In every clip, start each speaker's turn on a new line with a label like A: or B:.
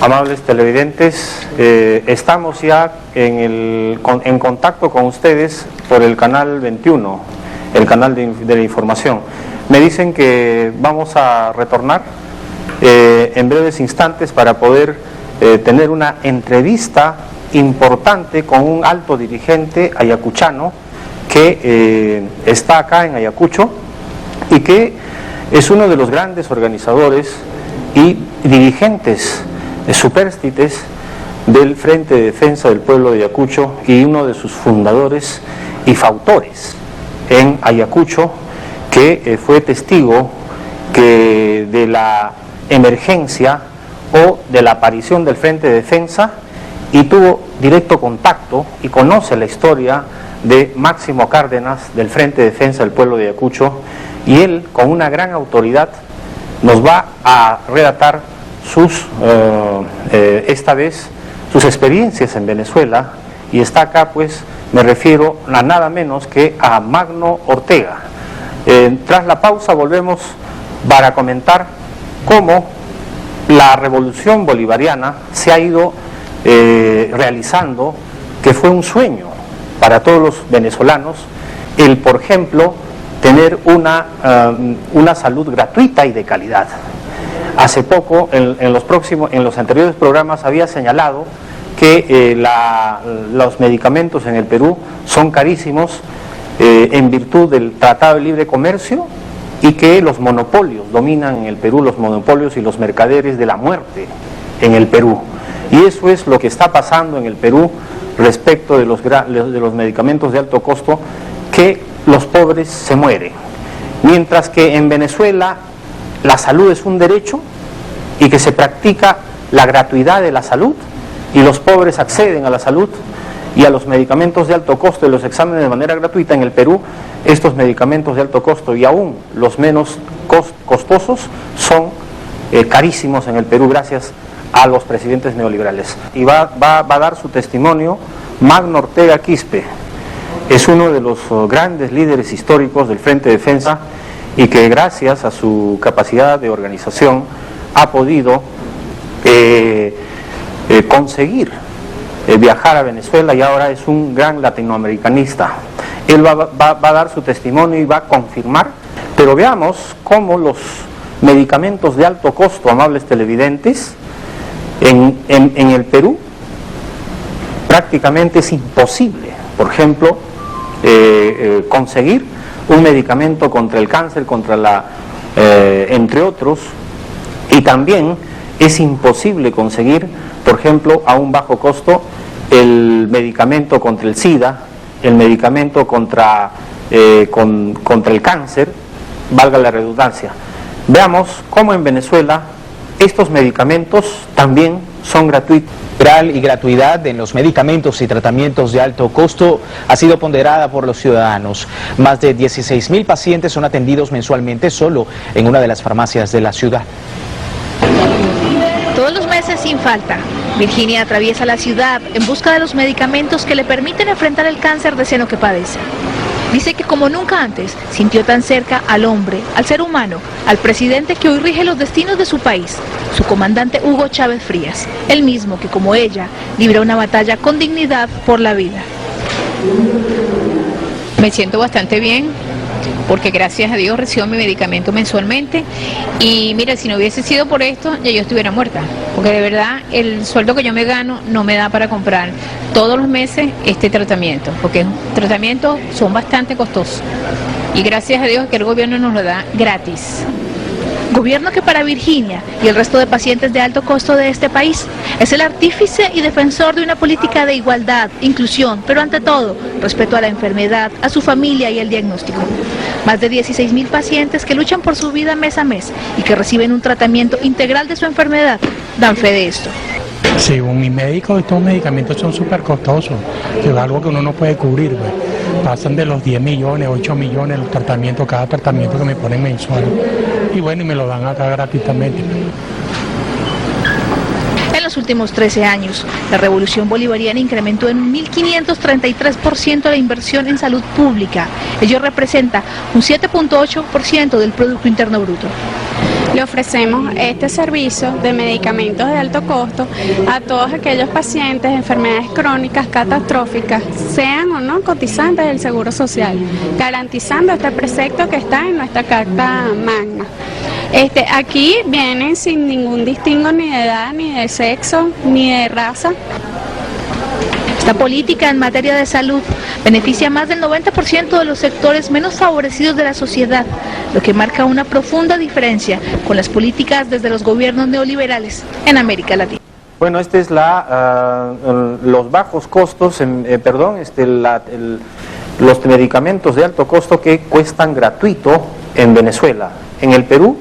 A: Amables televidentes, estamos ya en contacto con ustedes por el canal 21, el canal de la información. Me dicen que vamos a retornar en breves instantes para poder tener una entrevista importante con un alto dirigente ayacuchano que está acá en Ayacucho y que es uno de los grandes organizadores y dirigentes supérstites del Frente de Defensa del Pueblo de Ayacucho y uno de sus fundadores y fautores en Ayacucho, que fue testigo de la emergencia o de la aparición del Frente de Defensa y tuvo directo contacto y conoce la historia de Máximo Cárdenas del Frente de Defensa del Pueblo de Ayacucho, y él con una gran autoridad nos va a relatar esta vez sus experiencias en Venezuela, y está acá, pues me refiero a nada menos que a Magno Ortega. Tras la pausa volvemos para comentar cómo la revolución bolivariana se ha ido realizando, que fue un sueño para todos los venezolanos, el, por ejemplo, tener una salud gratuita y de calidad. Hace poco, en los anteriores programas, había señalado que los medicamentos en el Perú son carísimos en virtud del Tratado de Libre Comercio, y que los monopolios dominan en el Perú, los monopolios y los mercaderes de la muerte en el Perú. Y eso es lo que está pasando en el Perú respecto de los medicamentos de alto costo, que los pobres se mueren. Mientras que en Venezuela la salud es un derecho y que se practica la gratuidad de la salud, y los pobres acceden a la salud y a los medicamentos de alto costo y los exámenes de manera gratuita. En el Perú, estos medicamentos de alto costo y aún los menos costosos son carísimos en el Perú, gracias a los presidentes neoliberales. Y va a dar su testimonio Magno Ortega Quispe. Es uno de los grandes líderes históricos del Frente de Defensa, y que gracias a su capacidad de organización ha podido conseguir viajar a Venezuela, y ahora es un gran latinoamericanista. Él va a dar su testimonio y va a confirmar, pero veamos cómo los medicamentos de alto costo, amables televidentes, en el Perú prácticamente es imposible, por ejemplo, conseguir un medicamento contra el cáncer, entre otros, y también es imposible conseguir, por ejemplo, a un bajo costo, el medicamento contra el SIDA, el medicamento contra el cáncer, valga la redundancia. Veamos cómo en Venezuela estos medicamentos también son gratuitos.
B: Y gratuidad en los medicamentos y tratamientos de alto costo ha sido ponderada por los ciudadanos. Más de 16.000 pacientes son atendidos mensualmente solo en una de las farmacias de la ciudad.
C: Todos los meses sin falta, Virginia atraviesa la ciudad en busca de los medicamentos que le permiten enfrentar el cáncer de seno que padece. Dice que como nunca antes sintió tan cerca al hombre, al ser humano, al presidente que hoy rige los destinos de su país, su comandante Hugo Chávez Frías, el mismo que como ella libra una batalla con dignidad por la vida.
D: Me siento bastante bien, porque gracias a Dios recibo mi medicamento mensualmente, y mira, si no hubiese sido por esto, ya yo estuviera muerta, porque de verdad el sueldo que yo me gano no me da para comprar todos los meses este tratamiento, porque los tratamientos son bastante costosos, y gracias a Dios que el gobierno nos lo da gratis.
C: Gobierno que para Virginia y el resto de pacientes de alto costo de este país es el artífice y defensor de una política de igualdad, inclusión, pero ante todo, respeto a la enfermedad, a su familia y el diagnóstico. Más de 16.000 pacientes que luchan por su vida mes a mes y que reciben un tratamiento integral de su enfermedad dan fe de esto.
E: Según mi médico, estos medicamentos son súper costosos, que es algo que uno no puede cubrir, pues. Pasan de los 10 millones, 8 millones el tratamiento, cada tratamiento que me ponen mensual. Y bueno, y me lo dan acá gratuitamente.
C: En los últimos 13 años. La revolución bolivariana incrementó en un 1.533% la inversión en salud pública. Ello representa un 7.8% del Producto Interno Bruto.
F: Le ofrecemos este servicio de medicamentos de alto costo a todos aquellos pacientes de enfermedades crónicas catastróficas, sean o no cotizantes del Seguro Social, garantizando este precepto que está en nuestra Carta Magna. Aquí vienen sin ningún distingo ni de edad, ni de sexo, ni de raza.
C: Esta política en materia de salud beneficia a más del 90% de los sectores menos favorecidos de la sociedad, lo que marca una profunda diferencia con las políticas desde los gobiernos neoliberales en América Latina.
A: Bueno, este es los bajos costos, los medicamentos de alto costo que cuestan gratuito en Venezuela. En el Perú,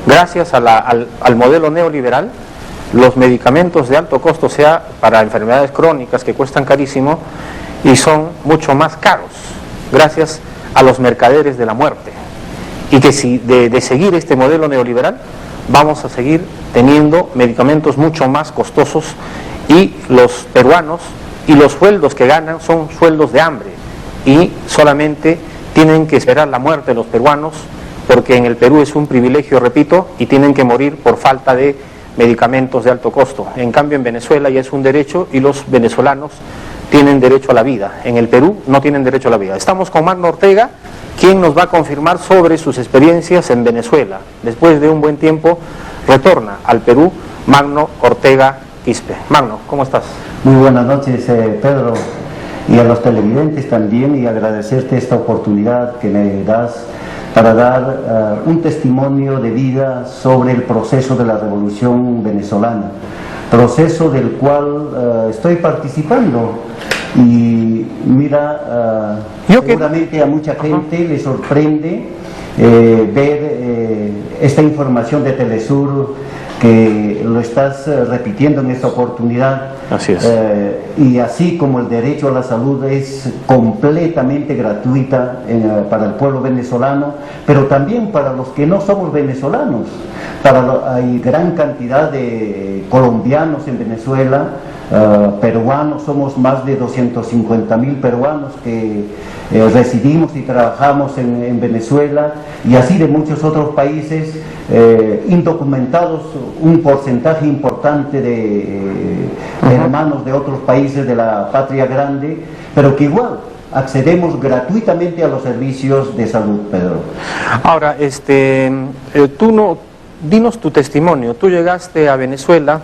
A: gracias al modelo neoliberal, los medicamentos de alto costo, sea para enfermedades crónicas que cuestan carísimo, y son mucho más caros, gracias a los mercaderes de la muerte. Y que si de seguir este modelo neoliberal, vamos a seguir teniendo medicamentos mucho más costosos, y los peruanos y los sueldos que ganan son sueldos de hambre, y solamente tienen que esperar la muerte los peruanos, porque en el Perú es un privilegio, repito, y tienen que morir por falta de medicamentos de alto costo. En cambio, en Venezuela ya es un derecho, y los venezolanos tienen derecho a la vida. En el Perú no tienen derecho a la vida. Estamos con Magno Ortega, quien nos va a confirmar sobre sus experiencias en Venezuela. Después de un buen tiempo retorna al Perú Magno Ortega Quispe. Magno, ¿cómo estás?
G: Muy buenas noches, Pedro, y a los televidentes también, y agradecerte esta oportunidad que me das para dar un testimonio de vida sobre el proceso de la revolución venezolana, proceso del cual estoy participando. Y mira, seguramente a mucha gente le sorprende ver esta información de Telesur, que lo estás repitiendo en esta oportunidad.
A: Así es.
G: Y así como el derecho a la salud es completamente gratuita para el pueblo venezolano, pero también para los que no somos venezolanos. Hay gran cantidad de colombianos en Venezuela, peruanos, somos más de 250.000 peruanos que residimos y trabajamos en Venezuela, y así de muchos otros países, indocumentados, un porcentaje importante de hermanos de otros países de la patria grande, pero que igual accedemos gratuitamente a los servicios de salud, Pedro.
A: Ahora, dinos tu testimonio. Tú llegaste a Venezuela,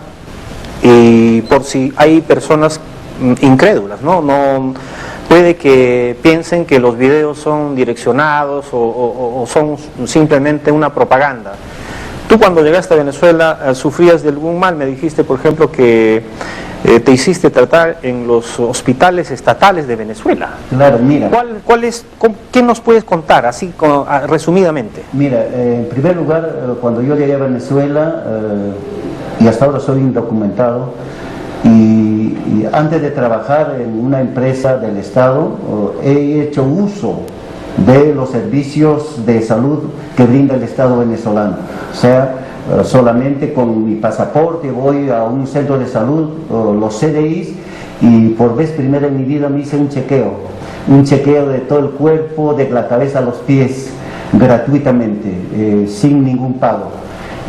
A: y por si hay personas incrédulas, ¿no? Puede que piensen que los videos son direccionados o son simplemente una propaganda. Tú, cuando llegaste a Venezuela, sufrías de algún mal. Me dijiste, por ejemplo, que te hiciste tratar en los hospitales estatales de Venezuela.
G: Claro, mira.
A: ¿Qué nos puedes contar, así resumidamente?
G: Mira, en primer lugar, cuando yo llegué a Venezuela, y hasta ahora soy indocumentado, y antes de trabajar en una empresa del Estado, he hecho uso de los servicios de salud que brinda el Estado venezolano. O sea, solamente con mi pasaporte voy a un centro de salud, los CDIs, y por vez primera en mi vida me hice un chequeo de todo el cuerpo, de la cabeza a los pies, gratuitamente, sin ningún pago.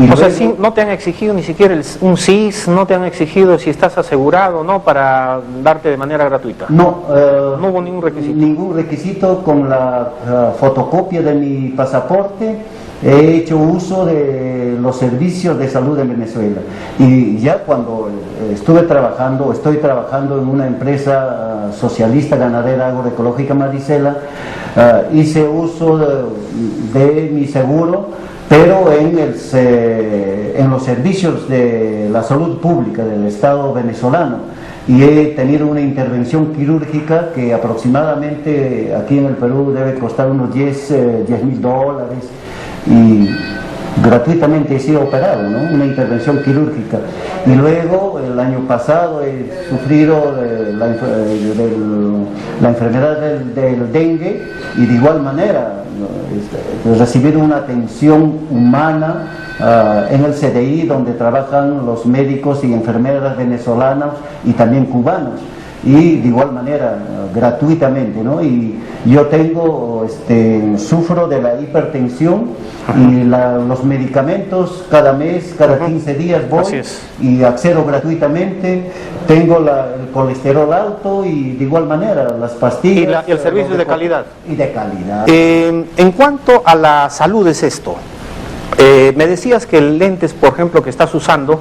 G: Y
A: o
G: luego,
A: sea, no te han exigido ni siquiera un CIS, no te han exigido si estás asegurado, ¿no?, para darte de manera gratuita.
G: No,
A: no hubo ningún requisito.
G: Ningún requisito. Con la fotocopia de mi pasaporte he hecho uso de los servicios de salud en Venezuela. Y ya cuando estoy trabajando en una empresa socialista ganadera agroecológica Maricela, hice uso de mi seguro, pero en los servicios de la salud pública del Estado venezolano, y he tenido una intervención quirúrgica que aproximadamente aquí en el Perú debe costar unos $10,000, gratuitamente he sido operado, ¿no? Una intervención quirúrgica. Y luego, el año pasado, he sufrido la enfermedad del dengue, y de igual manera recibir una atención humana en el CDI, donde trabajan los médicos y enfermeras venezolanos y también cubanos, y de igual manera gratuitamente, ¿no? Y yo sufro de la hipertensión, y los medicamentos cada mes, cada 15 días voy y accedo gratuitamente. Tengo el colesterol alto, y de igual manera las pastillas.
A: Y el servicio es de calidad.
G: Y de calidad.
A: En cuanto a la salud es esto, me decías que el lentes, por ejemplo, que estás usando,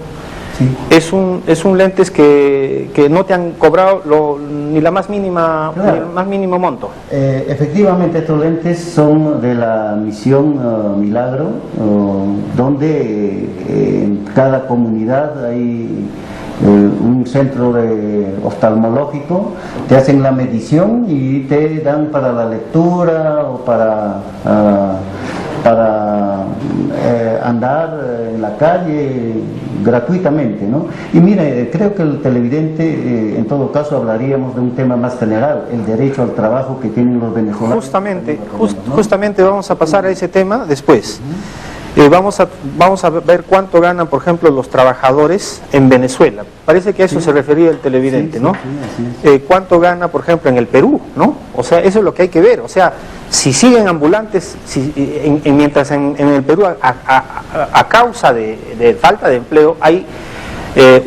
A: sí, es un lentes que no te han cobrado ni la más mínima, claro, ni el más mínimo monto.
G: Efectivamente, estos lentes son de la misión Milagro, donde en cada comunidad hay un centro oftalmológico. Te hacen la medición y te dan para la lectura o para andar en la calle gratuitamente, ¿no? Y mire, creo que el televidente, en todo caso, hablaríamos de un tema más general, el derecho al trabajo que tienen los venezolanos.
A: Justamente vamos a pasar a ese tema después. Vamos a ver cuánto ganan, por ejemplo, los trabajadores en Venezuela. Parece que a eso se refería el televidente, ¿no? ¿Cuánto gana, por ejemplo, en el Perú, ¿no? O sea, eso es lo que hay que ver. O sea, si siguen ambulantes, mientras en el Perú, a causa de falta de empleo, hay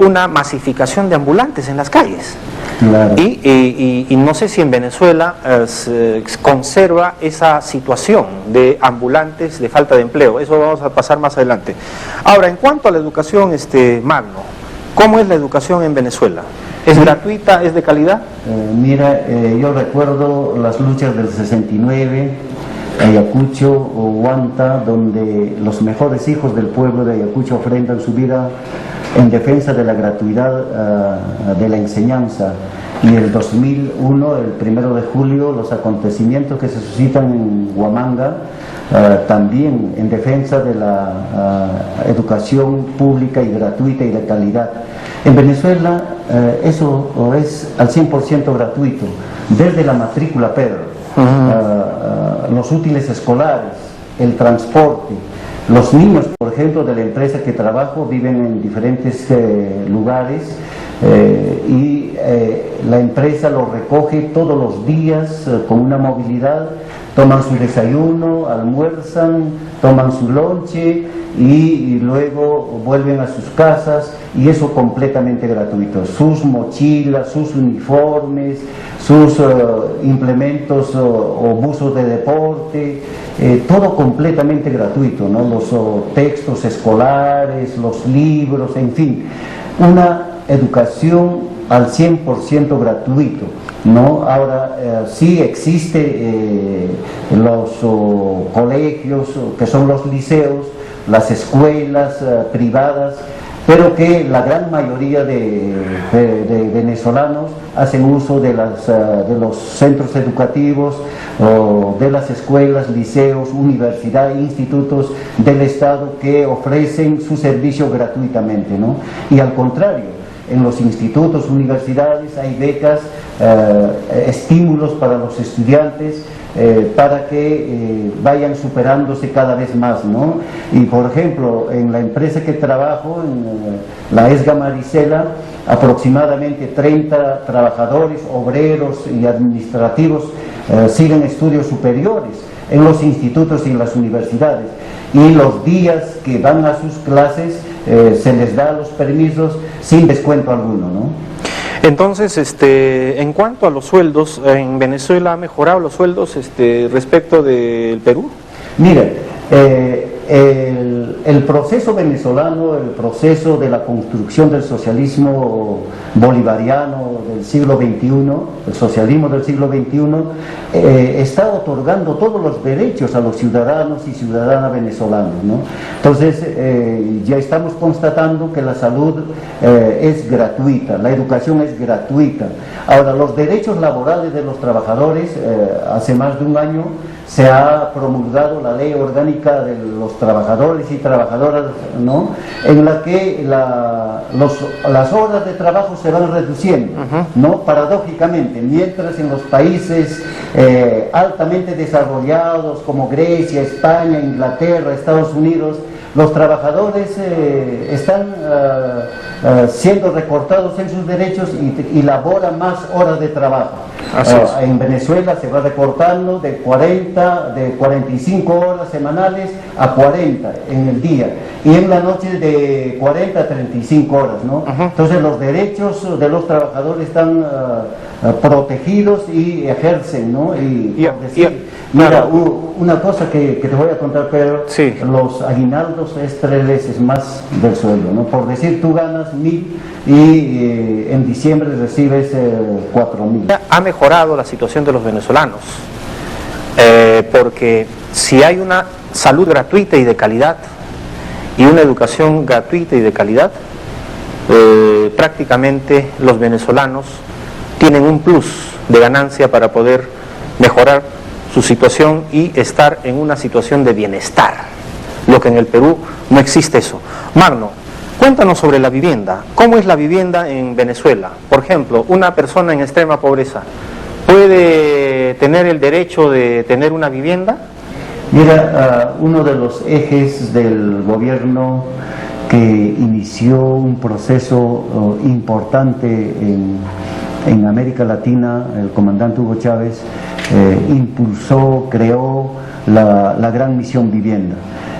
A: una masificación de ambulantes en las calles.
G: Claro.
A: Y no sé si en Venezuela se conserva esa situación de ambulantes, de falta de empleo. Eso vamos a pasar más adelante. Ahora, en cuanto a la educación, Magno, ¿cómo es la educación en Venezuela? ¿Es gratuita? ¿Es de calidad?
G: Mira, yo recuerdo las luchas del 69, Ayacucho o Huanta, donde los mejores hijos del pueblo de Ayacucho ofrendan su vida en defensa de la gratuidad de la enseñanza. Y el 2001, el 1 de julio, los acontecimientos que se suscitan en Huamanga, también en defensa de la educación pública y gratuita y de calidad. En Venezuela eso es al 100% gratuito, desde la matrícula Pedro, los útiles escolares, el transporte. Los niños, por ejemplo, de la empresa que trabajo viven en diferentes lugares, y la empresa los recoge todos los días con una movilidad. Toman su desayuno, almuerzan, toman su lonche y luego vuelven a sus casas, y eso completamente gratuito. Sus mochilas, sus uniformes, sus implementos o buzos de deporte, todo completamente gratuito, ¿no? Los textos escolares, los libros, en fin, una educación al 100% gratuito, ¿no? Ahora sí existe los colegios, que son los liceos, las escuelas privadas, pero que la gran mayoría de venezolanos hacen uso de los centros educativos, o de las escuelas, liceos, universidades, institutos del Estado que ofrecen su servicio gratuitamente, ¿no? Y al contrario, en los institutos, universidades, hay becas, estímulos para los estudiantes, para que vayan superándose cada vez más, ¿no? Y por ejemplo, en la empresa que trabajo, en la ESGA Maricela, aproximadamente 30 trabajadores, obreros y administrativos siguen estudios superiores en los institutos y en las universidades, y los días que van a sus clases se les da los permisos sin descuento alguno, ¿no?
A: Entonces, en cuanto a los sueldos, ¿en Venezuela ha mejorado los sueldos respecto del Perú?
G: Mire, el proceso venezolano, el proceso de la construcción del socialismo bolivariano del siglo XXI, el socialismo del siglo XXI, está otorgando todos los derechos a los ciudadanos y ciudadanas venezolanos, ¿no? Entonces, ya estamos constatando que la salud es gratuita, la educación es gratuita. Ahora, los derechos laborales de los trabajadores, hace más de un año, se ha promulgado la ley orgánica de los trabajadores y trabajadoras, ¿no?, en la que las horas de trabajo se van reduciendo, ¿no?, paradójicamente, mientras en los países altamente desarrollados como Grecia, España, Inglaterra, Estados Unidos, los trabajadores están siendo recortados en sus derechos y laboran más horas de trabajo. En Venezuela se va recortando de 45 horas semanales a 40 en el día, y en la noche de 40 a 35 horas, ¿no? Entonces los derechos de los trabajadores están protegidos y ejercen, ¿no? Mira, una cosa que te voy a contar, Pedro,
A: sí.
G: Los aguinaldos es 3 veces más del sueldo, ¿no? Por decir, tú ganas 1.000 y en diciembre recibes 4.000.
A: Ha mejorado la situación de los venezolanos, porque si hay una salud gratuita y de calidad y una educación gratuita y de calidad, prácticamente los venezolanos tienen un plus de ganancia para poder mejorar su situación y estar en una situación de bienestar, lo que en el Perú no existe eso. Magno, cuéntanos sobre la vivienda. ¿Cómo es la vivienda en Venezuela? Por ejemplo, una persona en extrema pobreza, ¿puede tener el derecho de tener una vivienda?
G: Mira, uno de los ejes del gobierno que inició un proceso importante en América Latina, el comandante Hugo Chávez, impulsó, creó la Gran Misión Vivienda.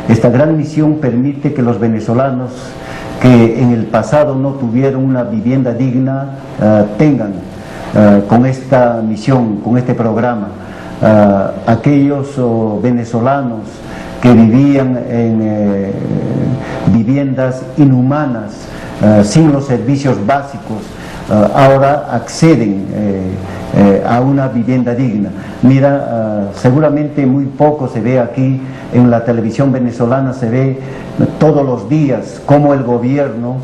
G: Esta gran misión permite que los venezolanos que en el pasado no tuvieron una vivienda digna tengan con esta misión, con este programa, aquellos venezolanos que vivían en viviendas inhumanas, sin los servicios básicos, ahora acceden a una vivienda digna. Mira, seguramente muy poco se ve aquí en la televisión venezolana, se ve todos los días cómo el gobierno,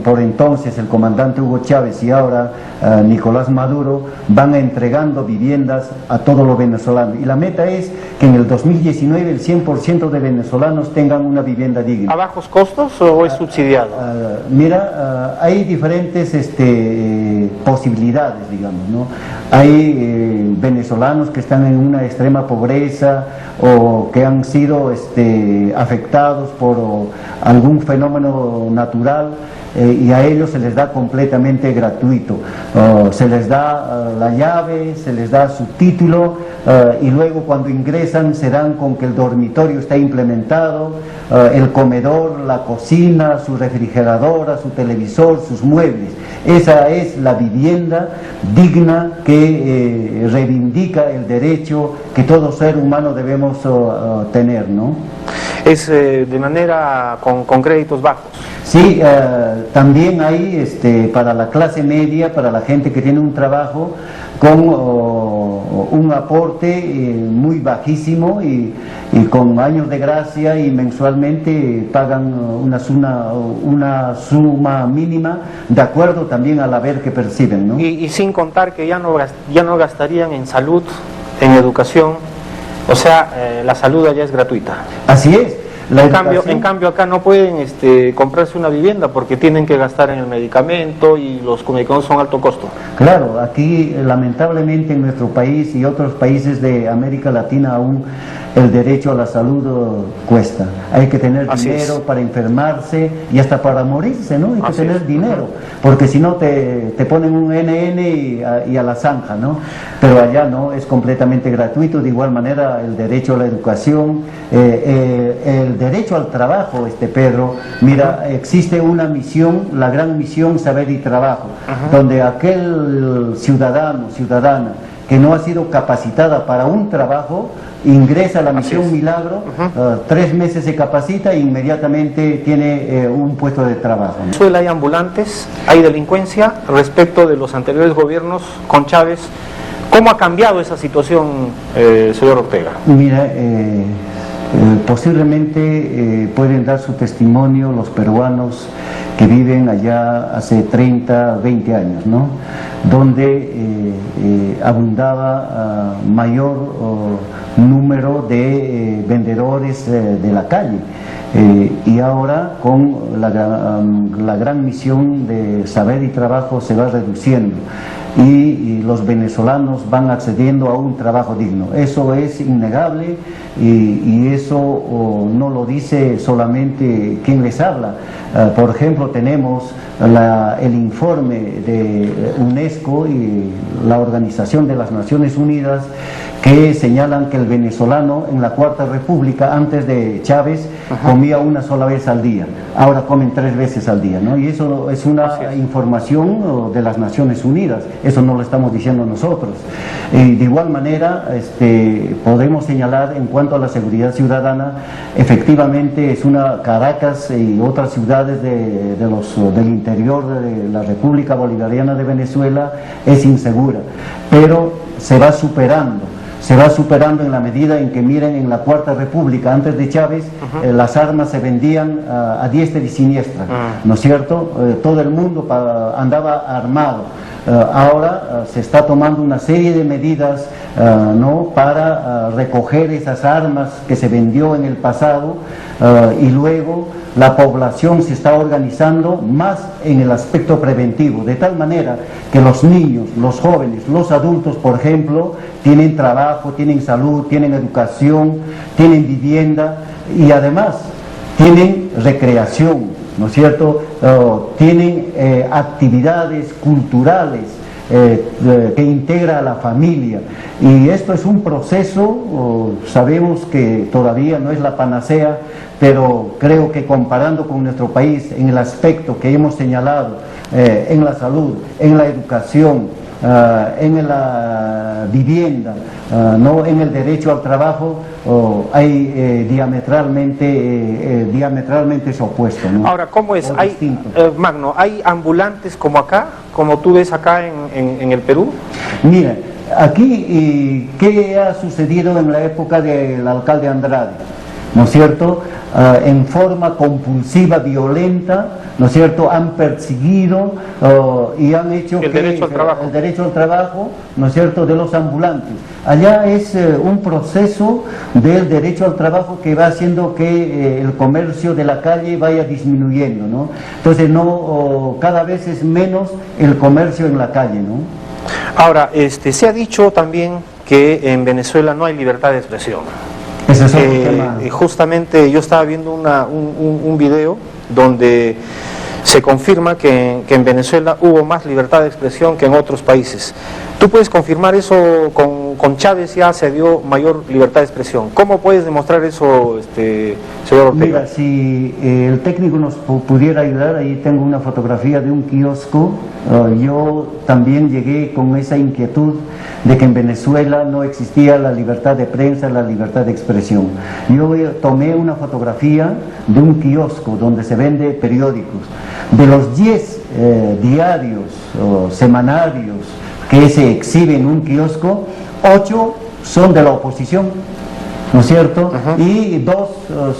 G: por entonces el comandante Hugo Chávez y ahora Nicolás Maduro, van entregando viviendas a todos los venezolanos, y la meta es que en el 2019 el 100% de venezolanos tengan una vivienda digna.
A: ¿A bajos costos o es subsidiado?
G: Mira, hay diferentes posibilidades, digamos, ¿no? Hay venezolanos que están en una extrema pobreza o que han sido afectados por algún fenómeno natural, y a ellos se les da completamente gratuito. Se les da la llave, se les da su título, y luego cuando ingresan se dan con que el dormitorio está implementado, el comedor, la cocina, su refrigeradora, su televisor, sus muebles. Esa es la vivienda digna que reivindica el derecho que todo ser humano debemos tener, ¿no?
A: Es de manera con créditos bajos.
G: Sí, también hay para la clase media, para la gente que tiene un trabajo con un aporte muy bajísimo y con años de gracia, y mensualmente pagan una suma mínima de acuerdo también al haber que perciben, ¿no?
A: Y sin contar que ya no gastarían en salud, en educación, o sea, la salud allá es gratuita.
G: Así es.
A: En cambio acá no pueden comprarse una vivienda porque tienen que gastar en el medicamento, y los medicamentos son alto costo.
G: Claro, aquí lamentablemente en nuestro país y otros países de América Latina aún el derecho a la salud cuesta. Hay que tener dinero para enfermarse y hasta para morirse, ¿no? Hay que tener dinero, porque si no te ponen un NN y a la zanja, ¿no? Pero allá no, es completamente gratuito. De igual manera el derecho a la educación, el derecho al trabajo, Pedro. Mira, existe una misión, la gran misión Saber y Trabajo, donde aquel ciudadana que no ha sido capacitada para un trabajo, ingresa a la misión Milagro, 3 meses se capacita e inmediatamente tiene un puesto de trabajo, ¿no?
A: En Venezuela hay ambulantes, hay delincuencia respecto de los anteriores gobiernos con Chávez. ¿Cómo ha cambiado esa situación, señor Ortega?
G: Mira, posiblemente pueden dar su testimonio los peruanos que viven allá hace 30, 20 años, ¿no? Donde abundaba mayor número de vendedores de la calle. Y ahora con la gran misión de saber y trabajo se va reduciendo y los venezolanos van accediendo a un trabajo digno. Eso es innegable y eso no lo dice solamente quien les habla. Por ejemplo, tenemos el informe de UNESCO y la Organización de las Naciones Unidas que señalan que el venezolano en la Cuarta República, antes de Chávez, comía una sola vez al día, ahora comen 3 veces al día, ¿no? Y eso es una información de las Naciones Unidas, eso no lo estamos diciendo nosotros. Y de igual manera podemos señalar en cuanto a la seguridad ciudadana, efectivamente es Caracas y otras ciudades del interior de la República Bolivariana de Venezuela es insegura, pero se va superando en la medida en que, miren, en la Cuarta República, antes de Chávez, las armas se vendían a diestra y siniestra, ¿no es cierto? Todo el mundo andaba armado. Ahora se está tomando una serie de medidas ¿no? para recoger esas armas que se vendió en el pasado y luego la población se está organizando más en el aspecto preventivo, de tal manera que los niños, los jóvenes, los adultos, por ejemplo, tienen trabajo, tienen salud, tienen educación, tienen vivienda y además tienen recreación, ¿no es cierto? Tienen actividades culturales que integra a la familia, y esto es un proceso, sabemos que todavía no es la panacea, pero creo que comparando con nuestro país en el aspecto que hemos señalado, en la salud, en la educación, en la vivienda, no en el derecho al trabajo, hay diametralmente es opuesto, ¿no?
A: Ahora, ¿cómo es? Magno, ¿hay ambulantes como acá, como tú ves acá en el Perú?
G: Mira, aquí, ¿qué ha sucedido en la época del alcalde Andrade? ¿No es cierto? En forma compulsiva, violenta, ¿no es cierto? Han perseguido y han hecho
A: el derecho
G: al trabajo, ¿no es cierto?, de los ambulantes. Allá es un proceso del derecho al trabajo que va haciendo que el comercio de la calle vaya disminuyendo, ¿no? Entonces cada vez es menos el comercio en la calle, ¿no?
A: Ahora, se ha dicho también que en Venezuela no hay libertad de expresión.
G: Ese es otro tema.
A: Justamente yo estaba viendo un video donde se confirma que en Venezuela hubo más libertad de expresión que en otros países. ¿Tú puedes confirmar eso? Con Chávez ya se dio mayor libertad de expresión. ¿Cómo puedes demostrar eso, señor Ortega?
G: Mira, si el técnico nos pudiera ayudar, ahí tengo una fotografía de un kiosco. Yo también llegué con esa inquietud de que en Venezuela no existía la libertad de prensa, la libertad de expresión. Yo tomé una fotografía de un kiosco donde se vende periódicos. De los 10 diarios o semanarios que se exhiben en un kiosco, 8 son de la oposición, ¿no es cierto? Y 2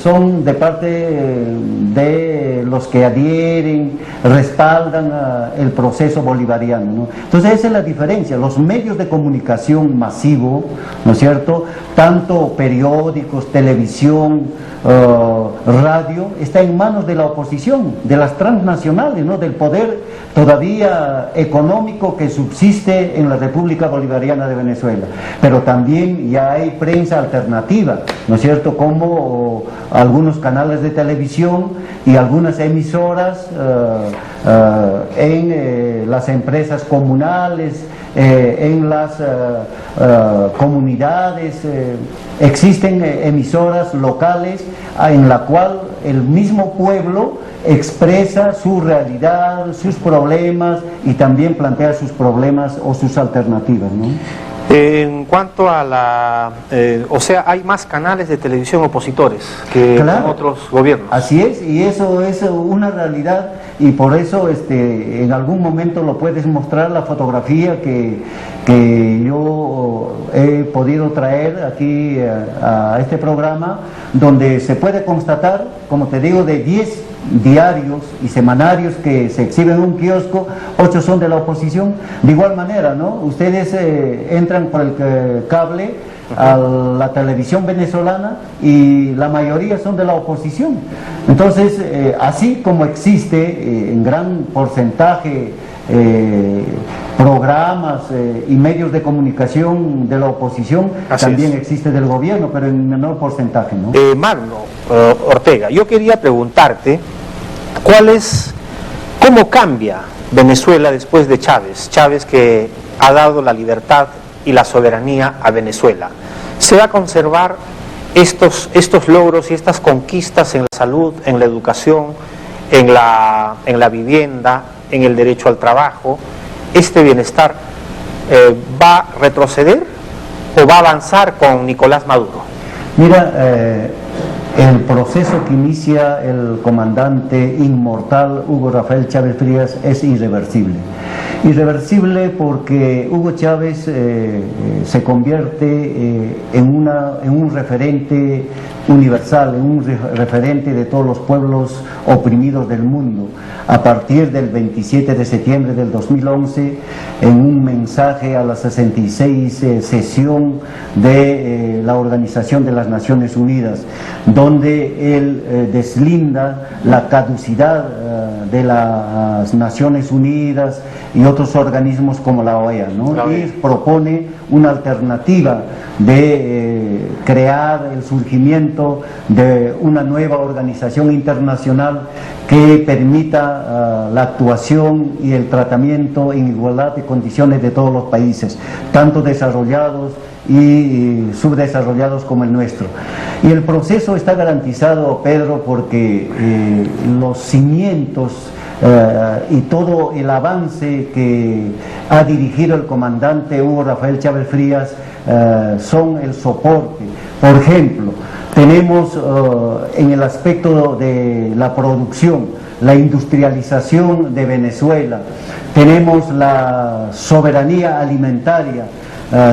G: son de parte de los que adhieren, respaldan el proceso bolivariano, ¿no? Entonces esa es la diferencia. Los medios de comunicación masivo, ¿no es cierto?, tanto periódicos, televisión, radio, está en manos de la oposición, de las transnacionales, ¿no?, del poder todavía económico que subsiste en la República Bolivariana de Venezuela. Pero también ya hay prensa alternativa, ¿no es cierto?, como algunos canales de televisión y algunas emisoras en las empresas comunales, en las comunidades, existen emisoras locales en la cual el mismo pueblo expresa su realidad, sus problemas y también plantea sus problemas o sus alternativas, ¿no?
A: En cuanto a o sea, hay más canales de televisión opositores que en otros gobiernos.
G: Así es, y eso es una realidad, y por eso en algún momento lo puedes mostrar, la fotografía que yo he podido traer aquí a este programa, donde se puede constatar, como te digo, de 10 diarios y semanarios que se exhiben en un kiosco, 8 son de la oposición. De igual manera, ¿no? Ustedes entran por el cable a la televisión venezolana y la mayoría son de la oposición. Entonces, así como existe en gran porcentaje programas y medios de comunicación de la oposición, también existe del gobierno, pero en menor porcentaje, ¿no?
A: Magno Ortega, yo quería preguntarte cómo cambia Venezuela después de Chávez. Chávez, que ha dado la libertad y la soberanía a Venezuela. ¿Se va a conservar estos logros y estas conquistas en la salud, en la educación, en la vivienda, en el derecho al trabajo? ¿Este bienestar va a retroceder o va a avanzar con Nicolás Maduro?
G: Mira, el proceso que inicia el comandante inmortal Hugo Rafael Chávez Frías es irreversible. Irreversible porque Hugo Chávez se convierte en un referente universal, en un referente de todos los pueblos oprimidos del mundo. A partir del 27 de septiembre del 2011, en un mensaje a la 66 sesión de la Organización de las Naciones Unidas, donde él deslinda la caducidad de las Naciones Unidas y otros organismos como la OEA, ¿no? Y propone una alternativa de crear el surgimiento de una nueva organización internacional que permita la actuación y el tratamiento en igualdad de condiciones de todos los países, tanto desarrollados y subdesarrollados como el nuestro. Y el proceso está garantizado, Pedro, porque los cimientos y todo el avance que ha dirigido el comandante Hugo Rafael Chávez Frías son el soporte. Por ejemplo, tenemos en el aspecto de la producción, la industrialización de Venezuela, tenemos la soberanía alimentaria,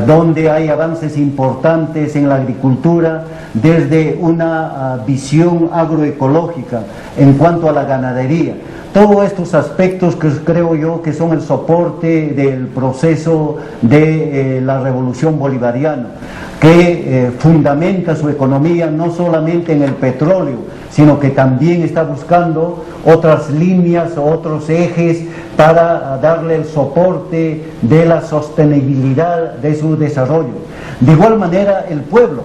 G: donde hay avances importantes en la agricultura, desde una visión agroecológica en cuanto a la ganadería. Todos estos aspectos que creo yo que son el soporte del proceso de la revolución bolivariana, que fundamenta su economía no solamente en el petróleo, sino que también está buscando otras líneas o otros ejes para darle el soporte de la sostenibilidad de su desarrollo. De igual manera, el pueblo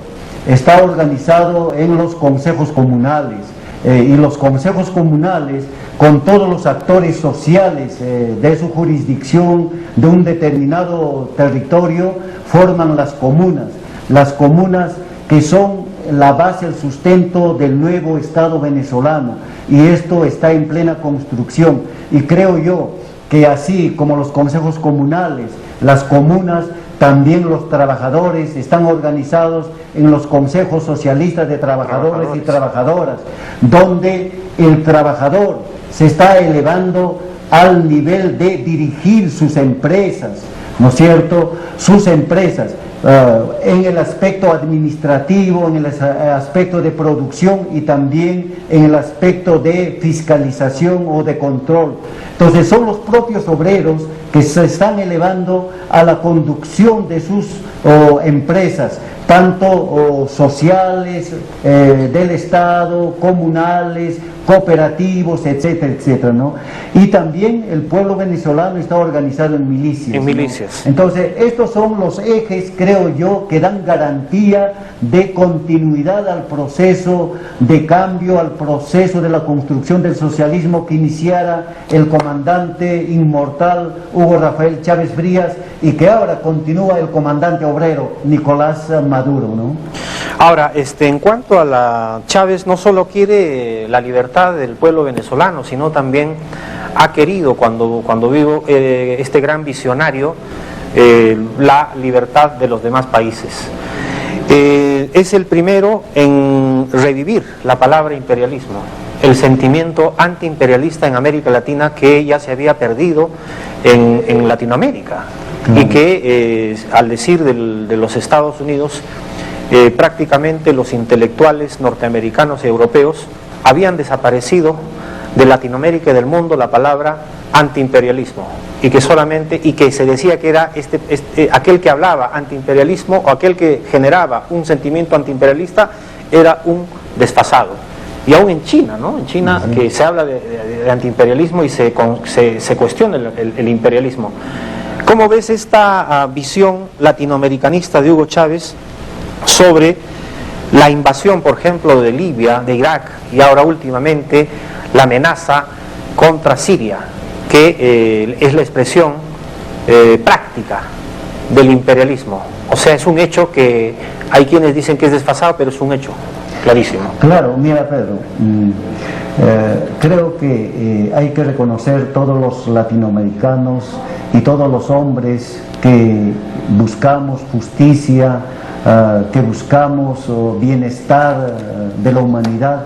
G: está organizado en los consejos comunales, y los consejos comunales, con todos los actores sociales de su jurisdicción, de un determinado territorio, forman las comunas que son la base, el sustento del nuevo Estado venezolano, y esto está en plena construcción. Y creo yo que así como los consejos comunales, las comunas, también los trabajadores están organizados en los consejos socialistas de trabajadores y trabajadoras, donde el trabajador se está elevando al nivel de dirigir sus empresas, ¿no es cierto? Sus empresas, en el aspecto administrativo, en el aspecto de producción y también en el aspecto de fiscalización o de control. Entonces son los propios obreros que se están elevando a la conducción de sus empresas, tanto sociales, del Estado, comunales, cooperativos, etcétera, etcétera, ¿no? Y también el pueblo venezolano está organizado en milicias. En milicias. ¿No? Entonces, estos son los ejes, creo yo, que dan garantía de continuidad al proceso de cambio, al proceso de la construcción del socialismo que iniciara el comandante inmortal Hugo Rafael Chávez Frías y que ahora continúa el comandante obrero Nicolás Maduro, ¿no?
A: Ahora, en cuanto a la Chávez, no solo quiere la libertad del pueblo venezolano, sino también ha querido, cuando vivo este gran visionario, la libertad de los demás países. Es el primero en revivir la palabra imperialismo, el sentimiento antiimperialista en América Latina que ya se había perdido en Latinoamérica, y que al decir de los Estados Unidos, prácticamente los intelectuales norteamericanos y europeos habían desaparecido de Latinoamérica y del mundo la palabra antiimperialismo, y que se decía que era aquel que hablaba antiimperialismo o aquel que generaba un sentimiento antiimperialista era un desfasado. Y aún en China, ¿no? En China que se habla de antiimperialismo y se cuestiona el imperialismo. ¿Cómo ves esta visión latinoamericanista de Hugo Chávez sobre la invasión, por ejemplo, de Libia, de Irak, y ahora últimamente la amenaza contra Siria, que es la expresión práctica del imperialismo? O sea, es un hecho que hay quienes dicen que es desfasado, pero es un hecho clarísimo.
G: Claro, mira, Pedro, creo que hay que reconocer todos los latinoamericanos y todos los hombres que buscamos justicia, que buscamos bienestar de la humanidad,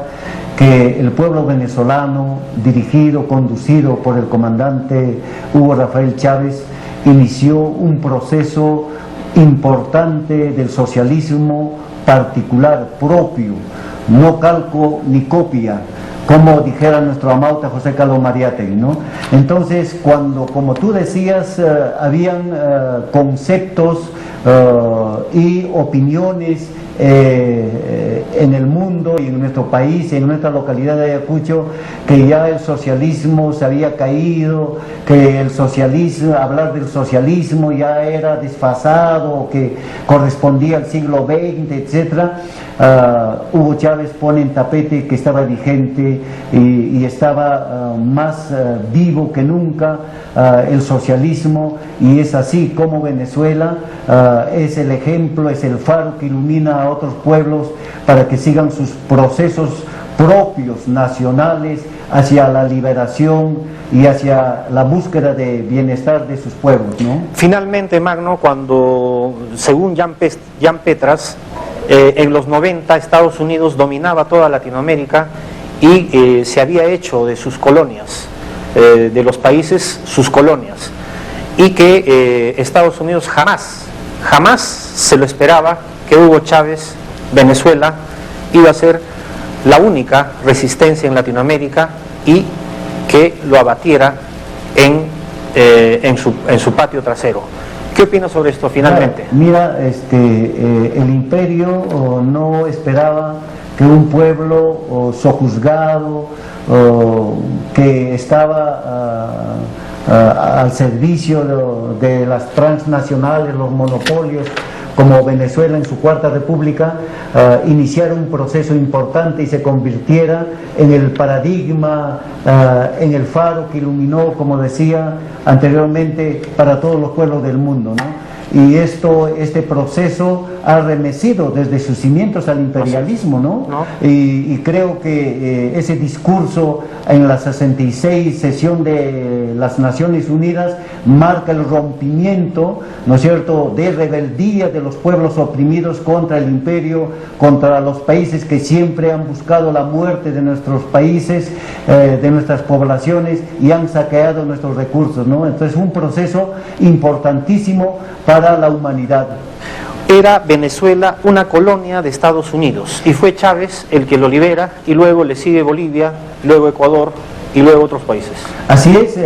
G: que el pueblo venezolano, dirigido, conducido por el comandante Hugo Rafael Chávez, inició un proceso importante del socialismo particular, propio, no calco ni copia, como dijera nuestro amauta José Carlos Mariátegui, ¿no? Entonces, cuando, como tú decías, habían conceptos y opiniones en el mundo y en nuestro país, en nuestra localidad de Ayacucho, que ya el socialismo se había caído, que el socialismo, hablar del socialismo ya era desfasado, que correspondía al siglo XX, etcétera. Hugo Chávez pone en tapete que estaba vigente y estaba más vivo que nunca el socialismo, y es así como Venezuela es el ejemplo, es el faro que ilumina a otros pueblos para que sigan sus procesos propios, nacionales, hacia la liberación y hacia la búsqueda de bienestar de sus pueblos, ¿no?
A: Finalmente, Magno, cuando, según Jan Petras, en los 90 Estados Unidos dominaba toda Latinoamérica y se había hecho de sus colonias, de los países sus colonias, y que Estados Unidos jamás se lo esperaba que Hugo Chávez, Venezuela, iba a ser la única resistencia en Latinoamérica y que lo abatiera en su patio trasero. ¿Qué opinas sobre esto finalmente?
G: Mira, el imperio no esperaba que un pueblo sojuzgado, que estaba al servicio de las transnacionales, los monopolios, como Venezuela en su cuarta república, iniciara un proceso importante y se convirtiera en el paradigma, en el faro que iluminó, como decía anteriormente, para todos los pueblos del mundo, ¿no? Y este proceso ha remecido desde sus cimientos al imperialismo, ¿no? Y creo que ese discurso en la 66 sesión de las Naciones Unidas marca el rompimiento, ¿no es cierto?, de rebeldía de los pueblos oprimidos contra el imperio, contra los países que siempre han buscado la muerte de nuestros países, de nuestras poblaciones, y han saqueado nuestros recursos, ¿no? Entonces, un proceso importantísimo para la humanidad.
A: Era Venezuela una colonia de Estados Unidos y fue Chávez el que lo libera, y luego le sigue Bolivia, luego Ecuador y luego otros países.
G: Así es,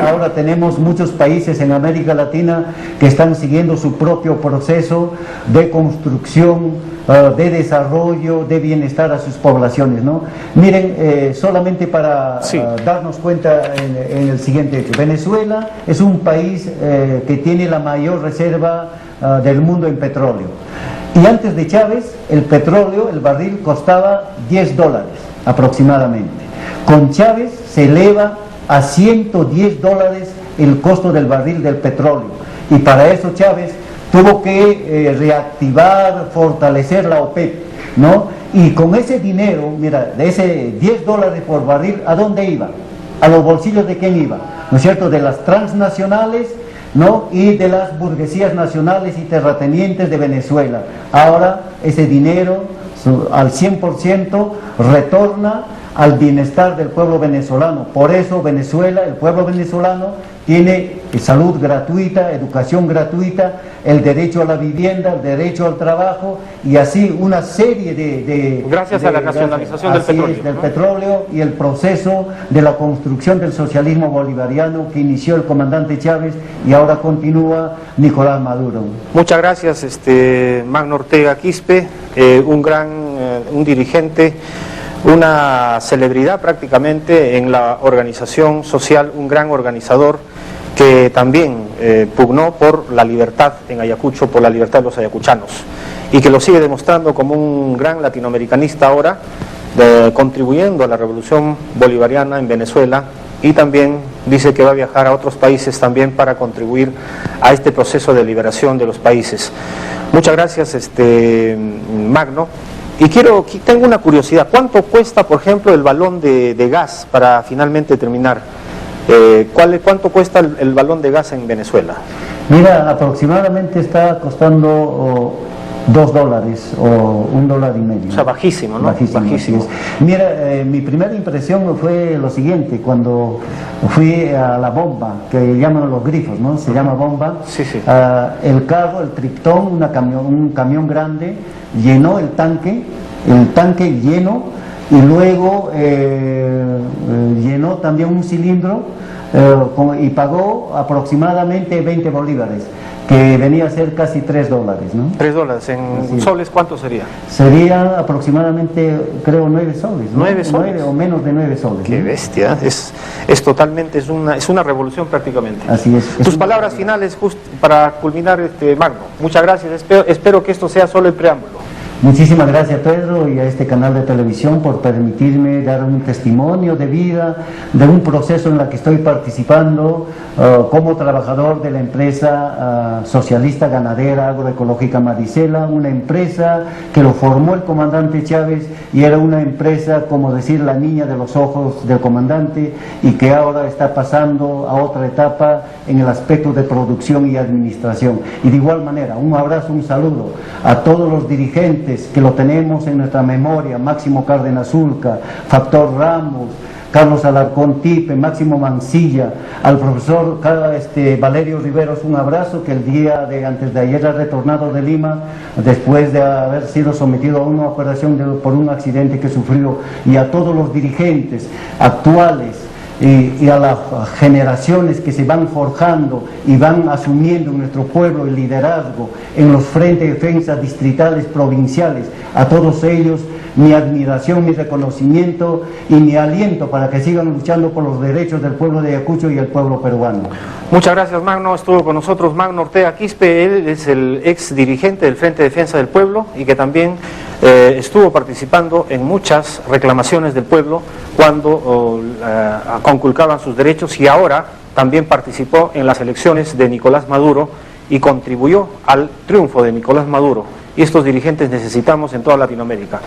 G: ahora tenemos muchos países en América Latina que están siguiendo su propio proceso de construcción, de desarrollo, de bienestar a sus poblaciones, ¿no? Miren, solamente para darnos cuenta en el siguiente hecho: Venezuela es un país que tiene la mayor reserva del mundo en petróleo, y antes de Chávez el petróleo, el barril, costaba $10 aproximadamente. Con Chávez se eleva a $110 el costo del barril del petróleo, y para eso Chávez tuvo que reactivar, fortalecer la OPEP, ¿no? Y con ese dinero, mira, de ese $10 por barril, ¿a dónde iba? ¿A los bolsillos de quién iba? ¿No es cierto? De las transnacionales, ¿no? Y de las burguesías nacionales y terratenientes de Venezuela. Ahora ese dinero al 100% retorna al bienestar del pueblo venezolano. Por eso Venezuela, el pueblo venezolano, tiene salud gratuita, educación gratuita, el derecho a la vivienda, el derecho al trabajo y así una serie de
A: gracias a la nacionalización del petróleo,
G: del petróleo y el proceso de la construcción del socialismo bolivariano que inició el comandante Chávez y ahora continúa Nicolás Maduro.
A: Muchas gracias, Magno Ortega Quispe, un dirigente, una celebridad prácticamente en la organización social, un gran organizador que también pugnó por la libertad en Ayacucho, por la libertad de los ayacuchanos, y que lo sigue demostrando como un gran latinoamericanista ahora, contribuyendo a la revolución bolivariana en Venezuela, y también dice que va a viajar a otros países también para contribuir a este proceso de liberación de los países. Muchas gracias, Magno. Y tengo una curiosidad, ¿cuánto cuesta, por ejemplo, el balón de gas para finalmente terminar? ¿Cuánto cuesta el balón de gas en Venezuela?
G: Mira, aproximadamente está costando $2 o $1.50.
A: O sea, bajísimo, ¿no?
G: Bajísimo. Mira, mi primera impresión fue lo siguiente, cuando fui a la bomba, que llaman los grifos, ¿no? Se llama bomba.
A: Sí, sí.
G: El carro, el Triptón, un camión grande, llenó el tanque lleno, y luego llenó también un cilindro y pagó aproximadamente 20 bolívares, que venía a ser casi $3, ¿no?
A: $3, en soles, ¿cuánto sería?
G: Sería aproximadamente, creo, 9 soles, ¿no?
A: 9 soles.
G: 9 o menos de 9 soles.
A: Qué bestia, es totalmente, es una revolución prácticamente.
G: Así es.
A: Tus palabras finales para culminar, Magno. Muchas gracias, espero que esto sea solo el preámbulo.
G: Muchísimas gracias, Pedro, y a este canal de televisión por permitirme dar un testimonio de vida, de un proceso en el que estoy participando como trabajador de la empresa socialista ganadera agroecológica Maricela, una empresa que lo formó el comandante Chávez y era una empresa, como decir, la niña de los ojos del comandante, y que ahora está pasando a otra etapa en el aspecto de producción y administración. Y de igual manera, un abrazo, un saludo a todos los dirigentes que lo tenemos en nuestra memoria: Máximo Cárdenas Ulca, Factor Ramos, Carlos Alarcón Tipe, Máximo Mancilla, al profesor Valerio Riveros, un abrazo, que el día de antes de ayer ha retornado de Lima después de haber sido sometido a una operación por un accidente que sufrió, y a todos los dirigentes actuales y a las generaciones que se van forjando y van asumiendo en nuestro pueblo el liderazgo en los frentes de defensa distritales, provinciales, a todos ellos mi admiración, mi reconocimiento y mi aliento para que sigan luchando por los derechos del pueblo de Ayacucho y el pueblo peruano.
A: Muchas gracias, Magno. Estuvo con nosotros Magno Ortega Quispe. Él es el ex dirigente del Frente de Defensa del Pueblo y que también estuvo participando en muchas reclamaciones del pueblo cuando conculcaban sus derechos, y ahora también participó en las elecciones de Nicolás Maduro y contribuyó al triunfo de Nicolás Maduro. Y estos dirigentes necesitamos en toda Latinoamérica.